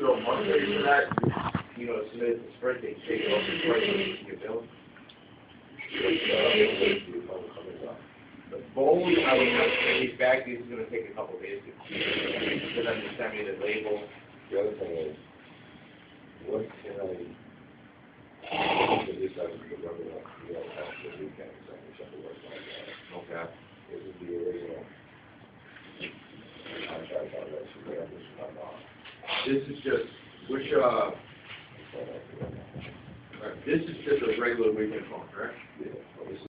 So Monday for that, you know, submit the spread, they take it off the spread, so you can get billed. The bone, I would have to take back, this is gonna take a couple of days to them to send me the label. The other thing is, what can I, this I would remember that, you know, after the weekend, so I wish I could work like that. Okay. This is the original contract on this, whatever this is on. This is just, which, this is just a regular weekend phone, correct? Yeah, well, this is